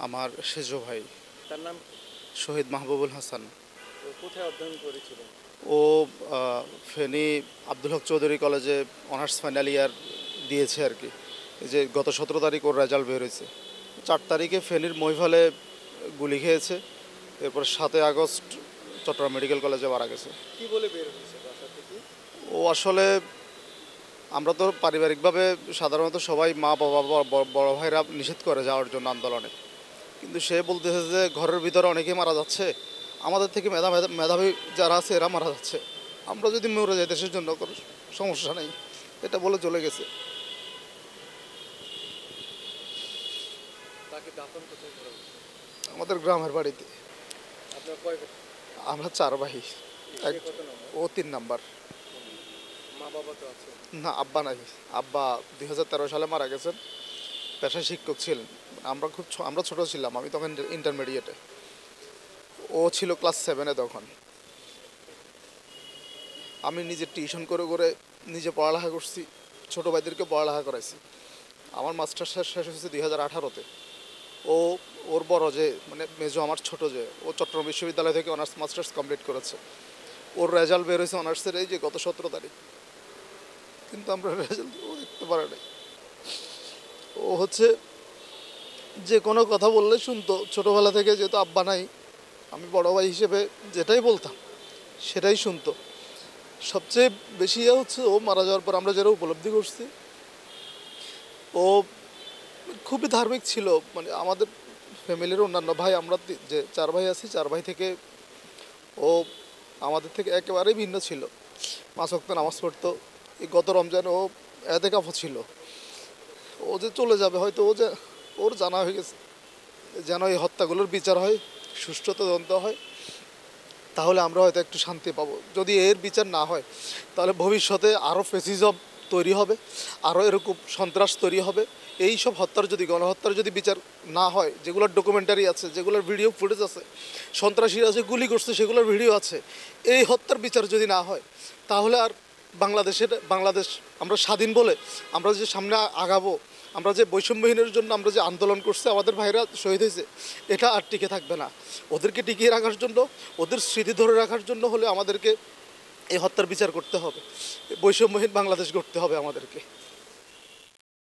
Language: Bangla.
আমার সেজো ভাই। তার নাম শহীদ মাহবুবুল হাসান। কোথায় অধ্যয়ন করেছিলেন? ও ফেনী আব্দুল হক চৌধুরী কলেজে অনার্স ফাইনাল ইয়ার দিয়েছে আর কি। এই যে গত 17 তারিখ ওর রেজাল্ট বের হয়েছে। 4 তারিখে ফেনীর মহিফালে গুলি খেয়েছে। এরপর 7 আগস্ট চট্টগ্রাম মেডিকেল কলেজে মারা গেছে। কি বলে বের হয়েছে বাসা থেকে? ও আসলে আমরা তো পারিবারিকভাবে সাধারণত সবাই মা বাবা বড় ভাইরা নিষেধ করে যাওয়ার জন্য আন্দোলনে, কিন্তু সে বলতেছে যে ঘরের ভিতরে অনেকেই মারা যাচ্ছে, আমাদের থেকে মেধাবী যারা আছে এরা মারা যাচ্ছে, আমরা যদি মরে যাই দেশের জন্য কোনো সমস্যা নেই, এটা বলে চলে গেছে। তাকে দাফন কোথায় করা হয়েছে? আমাদের গ্রামের বাড়িতে। আপনার কয়? আমরা 4 ভাই। সে কত নম্বর? ও 3 নাম্বার। মা বাবা তো আছে? না, আব্বা নাই। আব্বা 2013 সালে মারা গেছেন। পেশায় শিক্ষক ছিলেন। আমরা ছোট ছিলাম, আমি তখন ইন্টারমিডিয়েটে, ও ছিল ক্লাস 7-এ তখন। আমি নিজে টিউশন করে করে নিজে পড়ালেখা করছি, ছোটো ভাইদেরকে পড়ালেখা করাইছি। আমার মাস্টার্স শেষ হয়েছে 2018-তে। ও ওর বড় যে মানে মেজো আমার ছোট যে, ও চট্টগ্রাম বিশ্ববিদ্যালয় থেকে অনার্স মাস্টার্স কমপ্লিট করেছে। ওর রেজাল্ট বের হয়েছে অনার্সের এই যে গত 17 তারিখ, কিন্তু আমরা রেজাল্ট ও দেখতে পারে নাই। ও হচ্ছে যে কোনো কথা বললে শুনতো ছোটোবেলা থেকে, যেহেতু আব্বা নাই, আমি বড় ভাই হিসেবে যেটাই বলতাম সেটাই শুনতো। সবচেয়ে বেশি হচ্ছে ও মারা যাওয়ার পর আমরা যারা উপলব্ধি করছি, ও খুবই ধার্মিক ছিল। মানে আমাদের ফ্যামিলির অন্যান্য ভাই, আমরা যে 4 ভাই আছি, 4 ভাই থেকে ও আমাদের থেকে একেবারেই ভিন্ন ছিল। 5 ওয়াক্ত নামাজ পড়তো। এই গত রমজানে ও এতেকাফও ছিল। ও যে চলে যাবে হয়তো ওর জানা হয়ে গেছে যেন এই হত্যাগুলোর বিচার হয়, সুষ্ঠু তদন্ত হয়, তাহলে আমরা হয়তো একটু শান্তি পাবো। যদি এর বিচার না হয় তাহলে ভবিষ্যতে আরও ফ্যাসিজম তৈরি হবে, আরও এরকম সন্ত্রাস তৈরি হবে। এই সব হত্যার যদি, গণহত্যার যদি বিচার না হয়, যেগুলোর ডকুমেন্টারি আছে, যেগুলোর ভিডিও ফুটেজ আছে, সন্ত্রাসীরা যে গুলি করছে সেগুলোর ভিডিও আছে, এই হত্যার বিচার যদি না হয় তাহলে আর বাংলাদেশ আমরা স্বাধীন বলে আমরা যে সামনে আগাবো, আমরা যে বৈষম্যহীনের জন্য আমরা যে আন্দোলন করছি, আমাদের ভাইরা শহীদ হয়েছে, এটা আর টিকে থাকবে না। ওদেরকে টিকিয়ে রাখার জন্য, ওদের স্মৃতি ধরে রাখার জন্য হলে আমাদেরকে এই হত্যার বিচার করতে হবে, বৈষম্যহীন বাংলাদেশ গড়তে হবে আমাদেরকে।